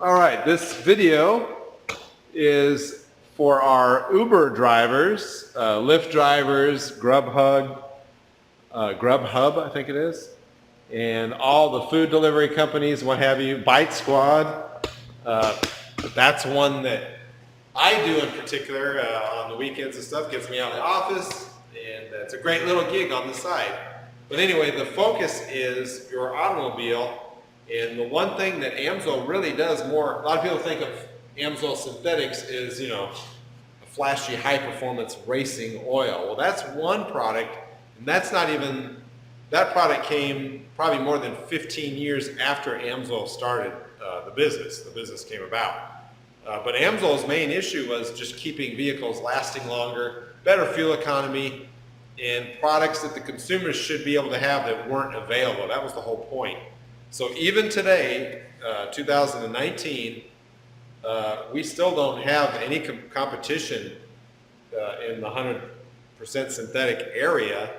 All right, this video is for our Uber drivers, Lyft drivers, Grubhub, I think it is, and all the food delivery companies, what have you, Bitesquad. That's one that I do in particular on the weekends and stuff, gets me out of the office, and it's a great little gig on the side. But anyway, the focus is your automobile. And the one thing that AMSOIL really does more, a lot of people think of AMSOIL synthetics as, a flashy high performance racing oil. Well, that's one product, and that's not even, that product came probably more than 15 years after AMSOIL started the business. The business came about. But AMSOIL's main issue was just keeping vehicles lasting longer, better fuel economy, and products that the consumers should be able to have that weren't available. That was the whole point. So even today, 2019, we still don't have any competition in the 100% synthetic area,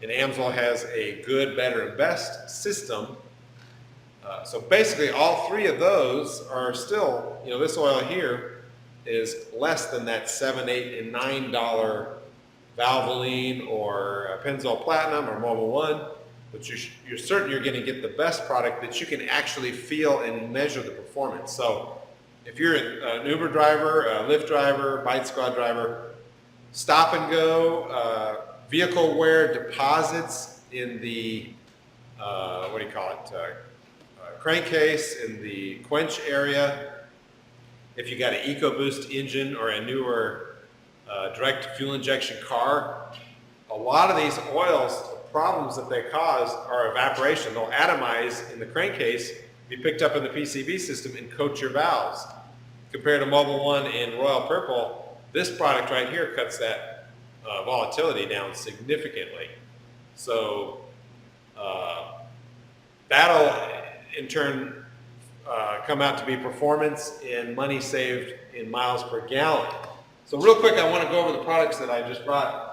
and AMSOIL has a good, better, and best system. So basically all three of those are still, this oil here is less than that $7, $8, and $9 Valvoline or Pennzoil Platinum or Mobil 1. But you're certain you're going to get the best product that you can actually feel and measure the performance. So if you're an Uber driver, a Lyft driver, Bitesquad driver, stop and go, vehicle wear deposits in the, crankcase, in the quench area. If you got an EcoBoost engine or a newer direct fuel injection car, a lot of these oils, problems that they cause are evaporation. They'll atomize in the crankcase, be picked up in the PCB system and coat your valves. Compared to Mobil 1 and Royal Purple, this product right here cuts that volatility down significantly. So that'll in turn come out to be performance and money saved in miles per gallon. So real quick, I want to go over the products that I just brought.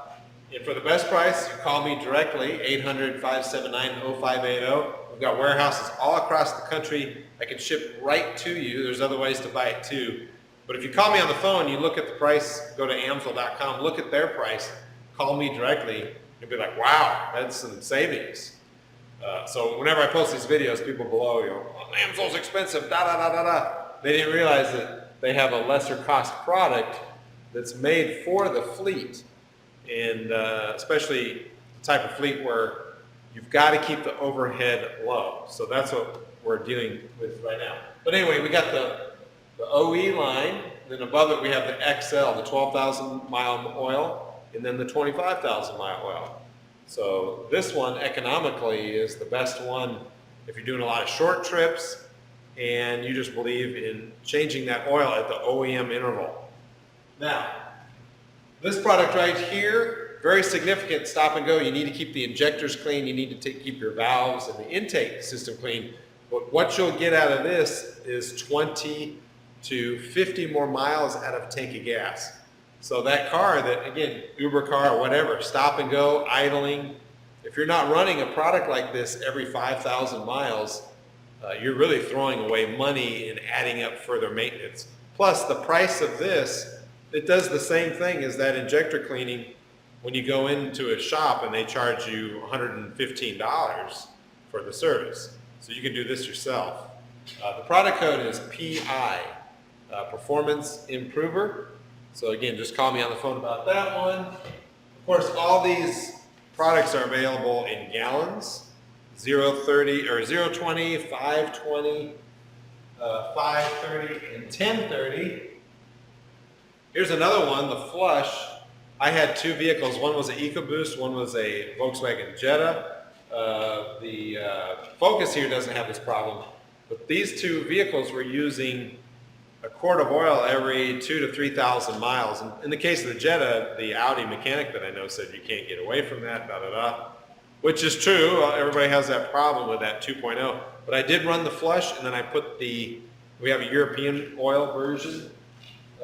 And for the best price, you call me directly, 800-579-0580. We've got warehouses all across the country. I can ship right to you. There's other ways to buy it too. But if you call me on the phone, you look at the price, go to AMSOIL.com, look at their price, call me directly, you'll be like, wow, that's some savings. So whenever I post these videos, people below, AMSOIL's expensive, They didn't realize that they have a lesser cost product that's made for the fleet. And especially the type of fleet where you've got to keep the overhead low. So that's what we're dealing with right now. But anyway, we got the OE line, then above it we have the XL, the 12,000 mile oil, and then the 25,000 mile oil. So this one economically is the best one if you're doing a lot of short trips and you just believe in changing that oil at the OEM interval. Now, this product right here, very significant stop and go. You need to keep the injectors clean. You need to keep your valves and the intake system clean. But what you'll get out of this is 20 to 50 more miles out of a tank of gas. So that car that, again, Uber car or whatever, stop and go, idling, if you're not running a product like this every 5,000 miles, you're really throwing away money and adding up further maintenance. Plus the price of this, it does the same thing as that injector cleaning when you go into a shop and they charge you $115 for the service. So you can do this yourself. The product code is PI, Performance Improver. So again, just call me on the phone about that one. Of course, all these products are available in gallons, 0.30 or 0.20, 5.20, 5.30, and 10.30. Here's another one, the Flush. I had two vehicles. One was an EcoBoost, one was a Volkswagen Jetta. The Focus here doesn't have this problem, but these two vehicles were using a quart of oil every 2,000 to 3,000 miles. And in the case of the Jetta, the Audi mechanic that I know said you can't get away from that, which is true. Everybody has that problem with that 2.0. But I did run the Flush, and then I put we have a European oil version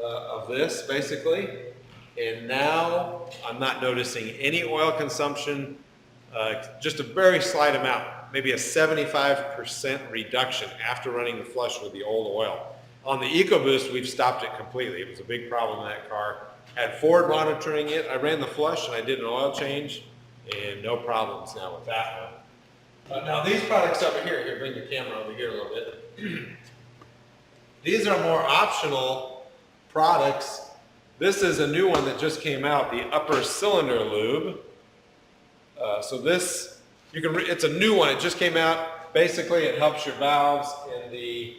of this basically, and now I'm not noticing any oil consumption, just a very slight amount, maybe a 75% reduction after running the Flush with the old oil. On the EcoBoost, we've stopped it completely. It was a big problem in that car. Had Ford monitoring it. I ran the flush and I did an oil change, and no problems now with that one. Now these products over here, bring your camera over here a little bit. These are more optional products. This is a new one that just came out, the upper cylinder lube. So this, it's a new one, it just came out. Basically it helps your valves in the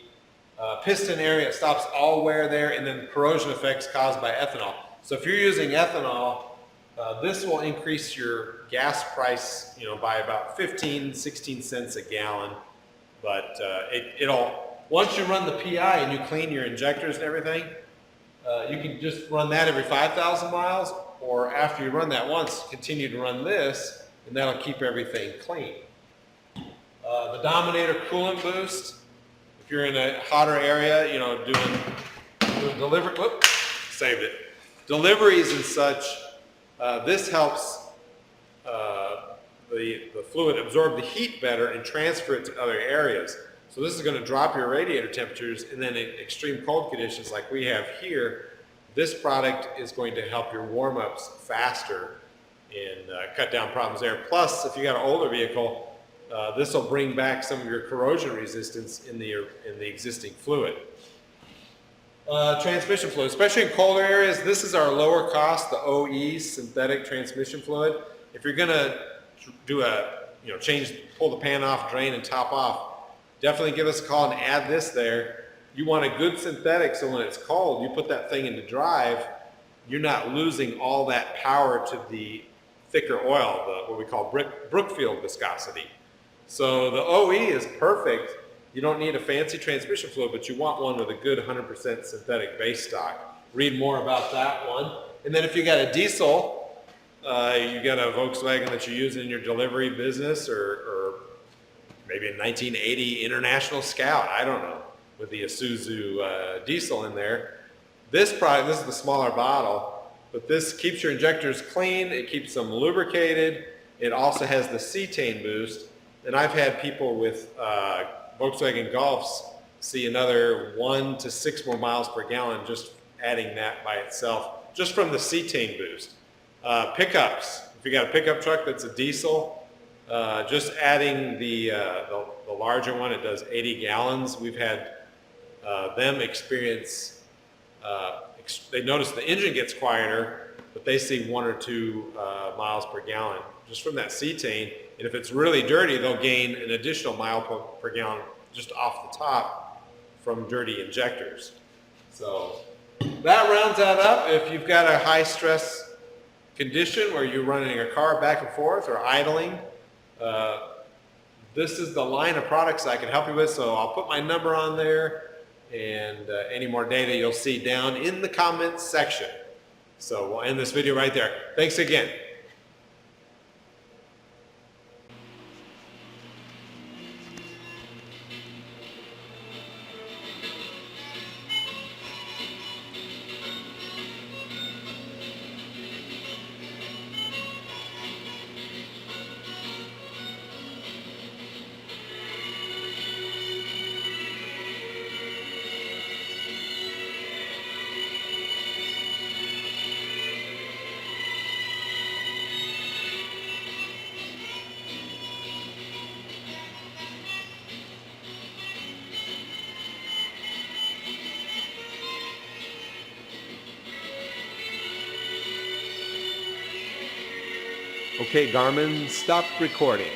piston area. It stops all wear there, and then corrosion effects caused by ethanol. So if you're using ethanol, this will increase your gas price, by about 16 cents a gallon. But once you run the PI and you clean your injectors and everything, you can just run that every 5,000 miles, or after you run that once, continue to run this, and that'll keep everything clean. The Dominator coolant boost, if you're in a hotter area, doing delivery, saved it. Deliveries and such, this helps the fluid absorb the heat better and transfer it to other areas. So this is going to drop your radiator temperatures, and then in extreme cold conditions like we have here, this product is going to help your warm-ups faster and cut down problems there. Plus, if you got an older vehicle, this will bring back some of your corrosion resistance in the existing fluid. Transmission fluid, especially in colder areas, this is our lower cost, the OE synthetic transmission fluid. If you're gonna do pull the pan off, drain, and top off, definitely give us a call and add this there. You want a good synthetic, so when it's cold, you put that thing into drive, you're not losing all that power to the thicker oil, what we call Brookfield viscosity. So the OE is perfect. You don't need a fancy transmission fluid, but you want one with a good 100% synthetic base stock. Read more about that one. And then if you got a diesel, you got a Volkswagen that you're using in your delivery business, or maybe a 1980 International Scout, I don't know, with the Isuzu diesel in there. This product, this is the smaller bottle, but this keeps your injectors clean, it keeps them lubricated, it also has the cetane boost, and I've had people with Volkswagen Golfs see another 1 to 6 more miles per gallon just adding that by itself, just from the cetane boost. Pickups, if you got a pickup truck that's a diesel, just adding the larger one, it does 80 gallons. We've had them experience, they notice the engine gets quieter, but they see 1 or 2 miles per gallon just from that cetane. And if it's really dirty, they'll gain an additional mile per gallon just off the top from dirty injectors. So that rounds that up. If you've got a high stress condition where you're running a car back and forth or idling, this is the line of products I can help you with. So I'll put my number on there, and any more data you'll see down in the comments section. So we'll end this video right there. Thanks again. Okay, Garmin, stop recording.